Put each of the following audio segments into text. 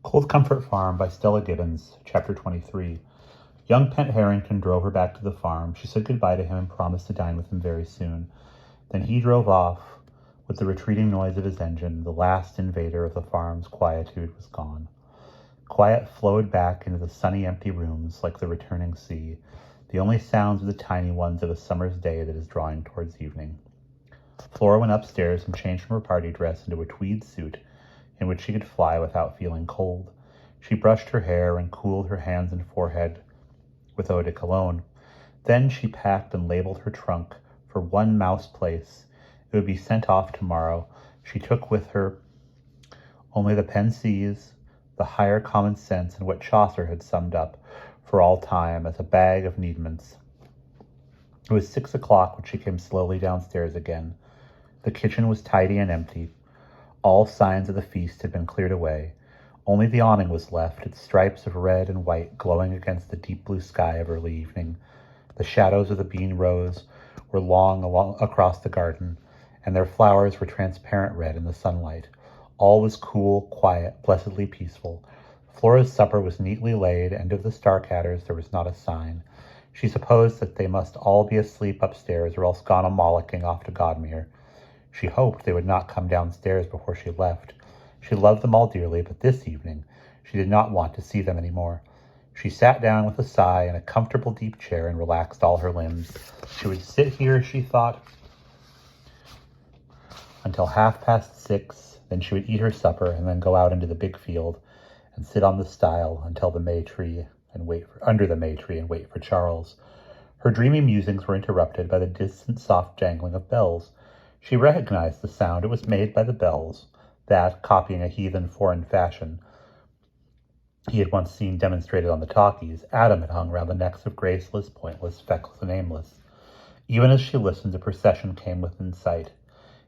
Cold Comfort Farm by Stella Gibbons, Chapter 23. Young Pent Harrington drove her back to the farm. She said goodbye to him and promised to dine with him very soon. Then he drove off. With the retreating noise of his engine, the last invader of the farm's quietude was gone. Quiet flowed back into the sunny, empty rooms like the returning sea. The only sounds were the tiny ones of a summer's day that is drawing towards evening. Flora went upstairs and changed from her party dress into a tweed suit in which she could fly without feeling cold. She brushed her hair and cooled her hands and forehead with eau de cologne. Then she packed and labeled her trunk for one mouse place. It would be sent off tomorrow. She took with her only the pensies, the higher common sense, and what Chaucer had summed up for all time as a bag of needments. It was 6 o'clock when she came slowly downstairs again. The kitchen was tidy and empty. All signs of the feast had been cleared away. Only the awning was left, its stripes of red and white glowing against the deep blue sky of early evening. The shadows of the bean rows were long across the garden, and their flowers were transparent red in the sunlight. All was cool, quiet, blessedly peaceful. Flora's supper was neatly laid, and of the Starcatters there was not a sign. She supposed that they must all be asleep upstairs or else gone a-mollicking off to Godmere. She hoped they would not come downstairs before she left. She loved them all dearly, but this evening she did not want to see them any more. She sat down with a sigh in a comfortable deep chair and relaxed all her limbs. She would sit here, she thought, until 6:30. Then she would eat her supper and then go out into the big field and sit on the stile until the May tree and under the May tree and wait for Charles. Her dreamy musings were interrupted by the distant soft jangling of bells. She recognized the sound. It was made by the bells that, copying a heathen foreign fashion he had once seen demonstrated on the talkies, Adam had hung round the necks of graceless, pointless, feckless, and aimless. Even as she listened, a procession came within sight.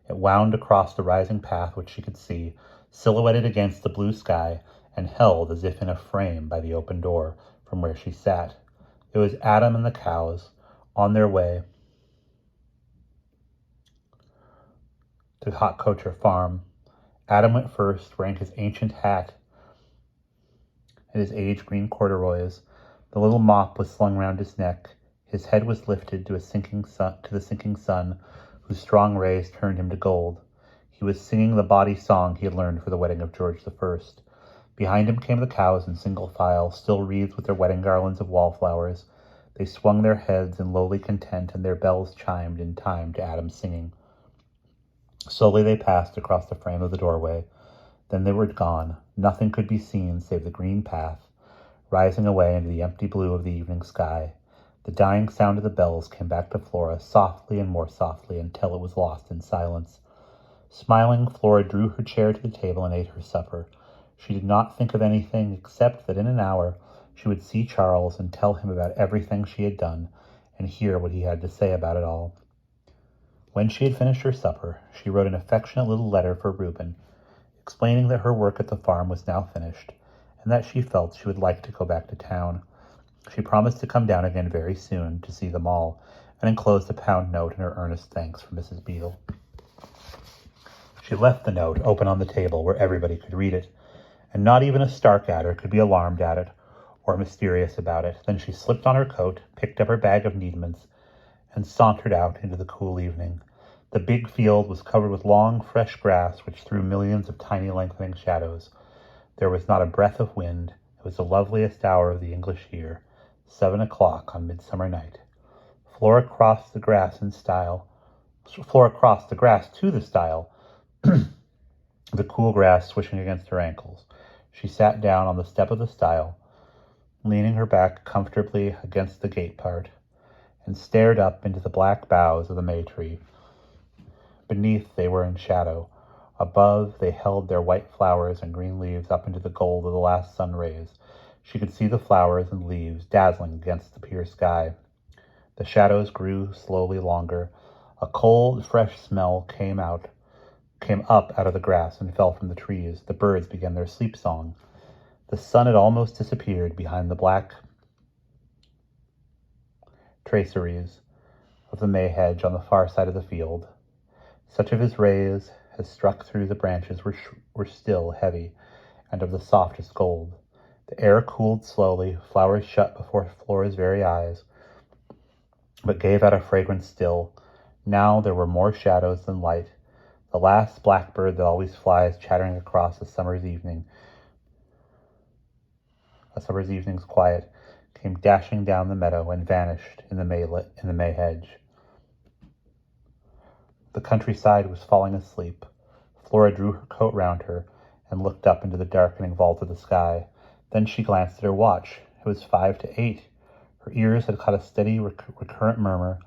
It wound across the rising path which she could see, silhouetted against the blue sky, and held as if in a frame by the open door from where she sat. It was Adam and the cows, on their way to Hot Cocher Farm. Adam went first, wearing his ancient hat and his age-green corduroys. The little mop was slung round his neck. His head was lifted to the sinking sun, whose strong rays turned him to gold. He was singing the bawdy song he had learned for the wedding of George I. Behind him came the cows in single file, still wreathed with their wedding garlands of wallflowers. They swung their heads in lowly content, and their bells chimed in time to Adam's singing. Slowly they passed across the frame of the doorway. Then they were gone. Nothing could be seen save the green path, rising away into the empty blue of the evening sky. The dying sound of the bells came back to Flora, softly and more softly, until it was lost in silence. Smiling, Flora drew her chair to the table and ate her supper. She did not think of anything except that in an hour she would see Charles and tell him about everything she had done, and hear what he had to say about it all. When she had finished her supper, she wrote an affectionate little letter for Reuben, explaining that her work at the farm was now finished, and that she felt she would like to go back to town. She promised to come down again very soon to see them all, and enclosed a £1 note in her earnest thanks for Mrs. Beadle. She left the note open on the table where everybody could read it, and not even a Starcatter could be alarmed at it or mysterious about it. Then she slipped on her coat, picked up her bag of needments, and sauntered out into the cool evening. The big field was covered with long, fresh grass which threw millions of tiny lengthening shadows. There was not a breath of wind. It was the loveliest hour of the English year, 7 o'clock on Midsummer Night. Flora crossed the grass to the stile, the cool grass swishing against her ankles. She sat down on the step of the stile, leaning her back comfortably against the gate part, and stared up into the black boughs of the May tree. Beneath they were in shadow. Above they held their white flowers and green leaves up into the gold of the last sun rays. She could see the flowers and leaves dazzling against the pure sky. The shadows grew slowly longer. A cold, fresh smell came up out of the grass and fell from the trees. The birds began their sleep song. The sun had almost disappeared behind the black traceries of the May hedge on the far side of the field. Such of his rays as struck through the branches were still heavy, and of the softest gold. The air cooled slowly, flowers shut before Flora's very eyes, but gave out a fragrance still. Now there were more shadows than light. The last blackbird that always flies chattering across a summer's evening's quiet, came dashing down the meadow and vanished in the May hedge. The countryside was falling asleep. Flora drew her coat round her and looked up into the darkening vault of the sky. Then she glanced at her watch. It was 5 to 8. Her ears had caught a steady, recurrent murmur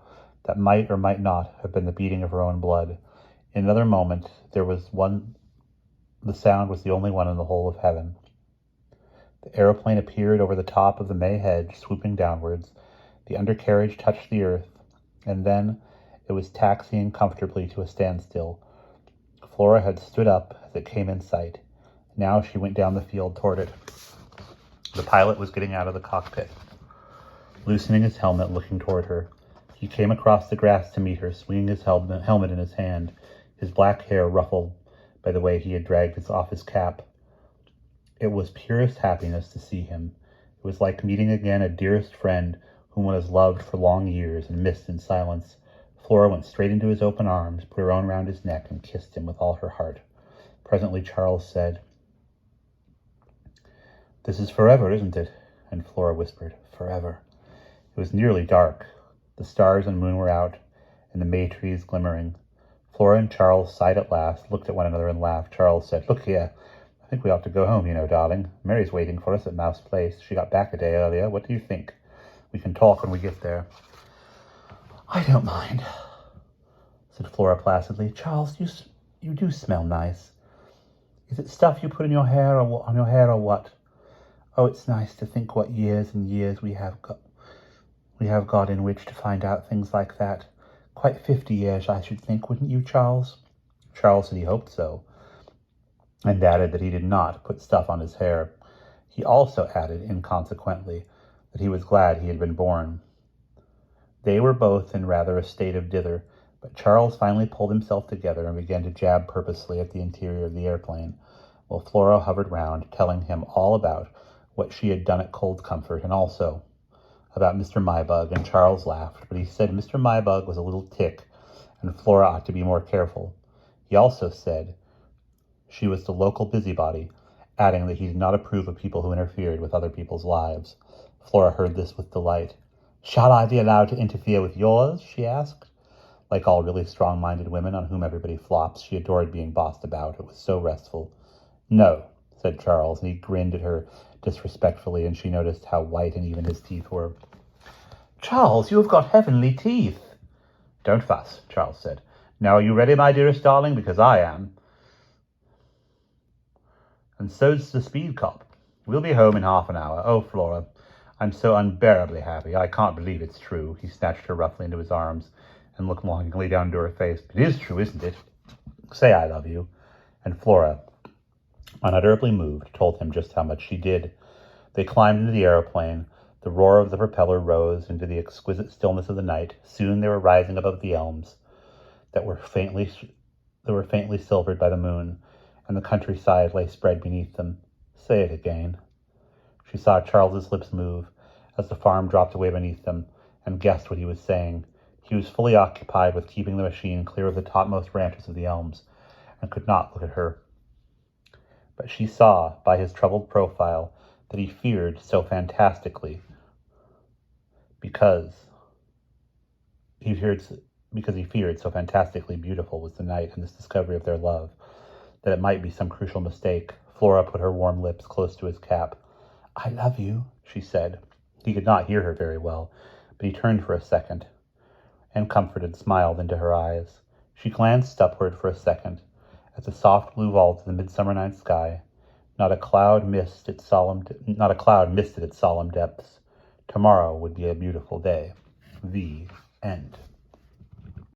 that might or might not have been the beating of her own blood. In another moment, the sound was the only one in the whole of heaven. The aeroplane appeared over the top of the May hedge, swooping downwards. The undercarriage touched the earth, and then it was taxiing comfortably to a standstill. Flora had stood up as it came in sight. Now she went down the field toward it. The pilot was getting out of the cockpit, loosening his helmet, looking toward her. He came across the grass to meet her, swinging his helmet in his hand, his black hair ruffled by the way he had dragged off his cap. It was purest happiness to see him. It was like meeting again a dearest friend whom one has loved for long years and missed in silence. Flora went straight into his open arms, put her own round his neck, and kissed him with all her heart. Presently Charles said, "This is forever, isn't it?" And Flora whispered, "Forever." It was nearly dark. The stars and moon were out, and the May trees glimmering. Flora and Charles sighed at last, looked at one another and laughed. Charles said, "Look here, I think we ought to go home, darling. Mary's waiting for us at Mouse Place. She got back a day earlier. What do you think? We can talk when we get there." "I don't mind," said Flora placidly. "Charles, you do smell nice. Is it stuff you put in your hair or on your hair or what? Oh, it's nice to think what years and years we have got in which to find out things like that. Quite 50 years, I should think, wouldn't you, Charles?" Charles said he hoped so, and added that he did not put stuff on his hair. He also added, inconsequently, that he was glad he had been born. They were both in rather a state of dither, but Charles finally pulled himself together and began to jab purposely at the interior of the airplane, while Flora hovered round, telling him all about what she had done at Cold Comfort, and also about Mr. Mybug, and Charles laughed, but he said Mr. Mybug was a little tick, and Flora ought to be more careful. He also said she was the local busybody, adding that he did not approve of people who interfered with other people's lives. Flora heard this with delight. "Shall I be allowed to interfere with yours?" she asked. Like all really strong-minded women on whom everybody flops, she adored being bossed about. It was so restful. "No," said Charles, and he grinned at her disrespectfully, and she noticed how white and even his teeth were. "Charles, you have got heavenly teeth." "Don't fuss," Charles said. "Now are you ready, my dearest darling? Because I am. And so's the speed cop. We'll be home in half an hour. Oh, Flora, I'm so unbearably happy. I can't believe it's true." He snatched her roughly into his arms and looked longingly down into her face. "It is true, isn't it? Say I love you." And Flora, unutterably moved, told him just how much she did. They climbed into the aeroplane. The roar of the propeller rose into the exquisite stillness of the night. Soon they were rising above the elms that were faintly silvered by the moon, and the countryside lay spread beneath them. "Say it again." She saw Charles's lips move as the farm dropped away beneath them, and guessed what he was saying. He was fully occupied with keeping the machine clear of the topmost branches of the elms, and could not look at her. But she saw, by his troubled profile, that he feared so fantastically, because he feared so fantastically beautiful was the night and this discovery of their love, that it might be some crucial mistake. Flora put her warm lips close to his cap. "I love you," she said. He could not hear her very well, but he turned for a second, and comforted, smiled into her eyes. She glanced upward for a second, at the soft blue vault of the midsummer night sky. Not a cloud missed its solemn depths. Tomorrow would be a beautiful day. The end.